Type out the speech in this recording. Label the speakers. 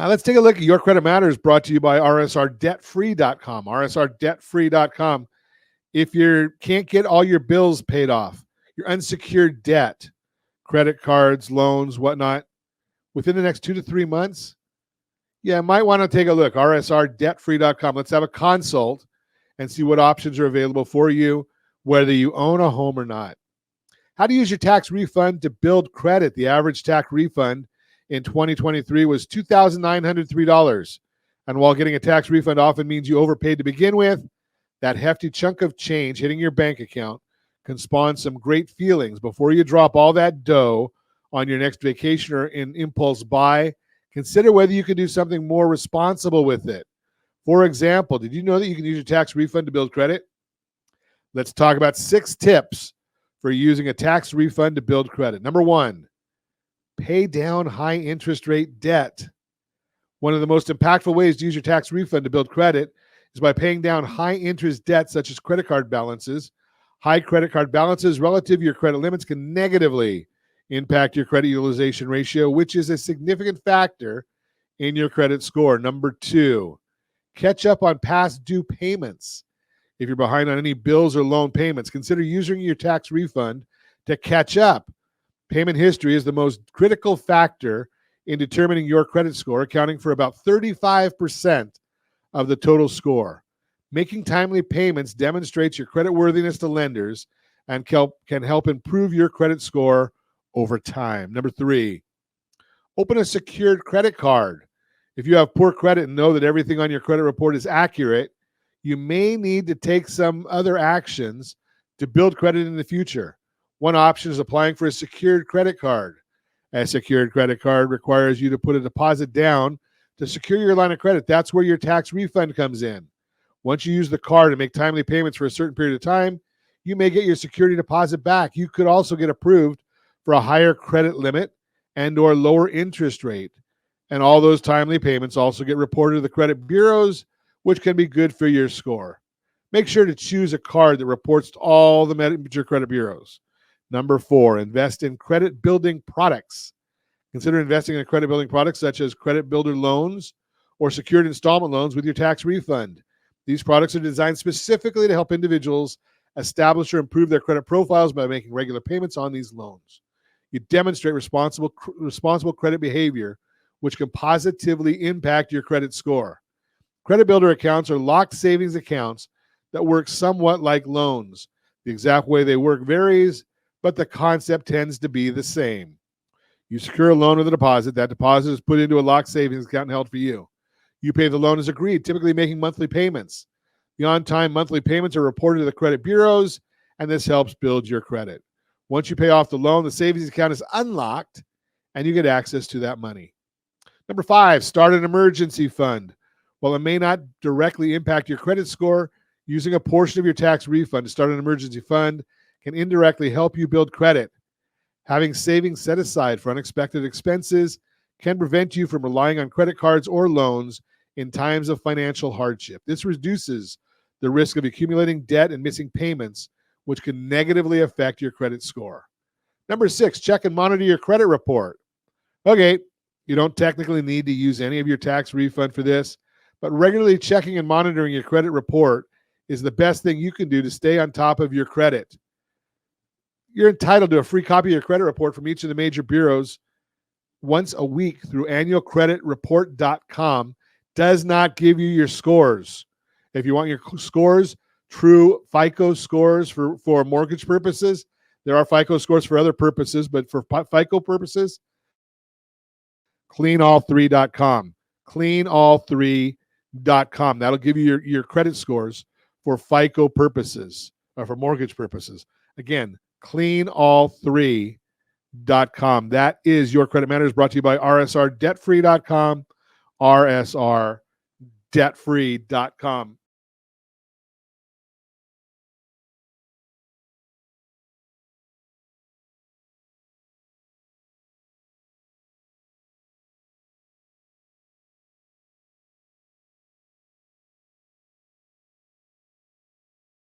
Speaker 1: Let's take a look at Your Credit Matters, brought to you by rsrdebtfree.com. rsrdebtfree.com. If you can't get all your bills paid off, your unsecured debt, credit cards, loans, whatnot, within the next 2 to 3 months, you might want to take a look. rsrdebtfree.com. Let's have a consult and see what options are available for you, whether you own a home or not. How to use your tax refund to build credit. The average tax refund in 2023 was $2,903. And while getting a tax refund often means you overpaid to begin with, that hefty chunk of change hitting your bank account can spawn some great feelings. Before you drop all that dough on your next vacation or in impulse buy, consider whether you can do something more responsible with it. For example, did you know that you can use your tax refund to build credit? Let's talk about 6 tips for using a tax refund to build credit. Number 1, pay down high interest rate debt. One of the most impactful ways to use your tax refund to build credit is by paying down high interest debt such as credit card balances. High credit card balances relative to your credit limits can negatively impact your credit utilization ratio, which is a significant factor in your credit score. Number 2, catch up on past due payments. If you're behind on any bills or loan payments, consider using your tax refund to catch up. Payment history is the most critical factor in determining your credit score, accounting for about 35% of the total score. Making timely payments demonstrates your creditworthiness to lenders and can help improve your credit score over time. Number 3, open a secured credit card. If you have poor credit and know that everything on your credit report is accurate, you may need to take some other actions to build credit in the future. One option is applying for a secured credit card. A secured credit card requires you to put a deposit down to secure your line of credit. That's where your tax refund comes in. Once you use the card and make timely payments for a certain period of time, you may get your security deposit back. You could also get approved for a higher credit limit and or lower interest rate. And all those timely payments also get reported to the credit bureaus, which can be good for your score. Make sure to choose a card that reports to all the major credit bureaus. Number 4, invest in credit building products. Consider investing in credit building products such as credit builder loans or secured installment loans with your tax refund. These products are designed specifically to help individuals establish or improve their credit profiles by making regular payments on these loans. You demonstrate responsible credit behavior, which can positively impact your credit score. Credit builder accounts are locked savings accounts that work somewhat like loans. The exact way they work varies, but the concept tends to be the same. You secure a loan with a deposit. That deposit is put into a locked savings account and held for you. You pay the loan as agreed, typically making monthly payments. The on-time monthly payments are reported to the credit bureaus, and this helps build your credit. Once you pay off the loan, the savings account is unlocked, and you get access to that money. Number 5, start an emergency fund. While it may not directly impact your credit score, using a portion of your tax refund to start an emergency fund can indirectly help you build credit. Having savings set aside for unexpected expenses can prevent you from relying on credit cards or loans in times of financial hardship. This reduces the risk of accumulating debt and missing payments, which can negatively affect your credit score. Number 6, check and monitor your credit report. Okay, you don't technically need to use any of your tax refund for this, but regularly checking and monitoring your credit report is the best thing you can do to stay on top of your credit. You're entitled to a free copy of your credit report from each of the major bureaus once a week through annualcreditreport.com. Does not give you your scores. If you want your scores, true FICO scores for mortgage purposes, there are FICO scores for other purposes, but for FICO purposes, cleanall3.com. Cleanall3.com. That'll give you your credit scores for FICO purposes or for mortgage purposes. Again, cleanall3.com. That is Your Credit Matters, brought to you by rsrdebtfree.com, rsrdebtfree.com.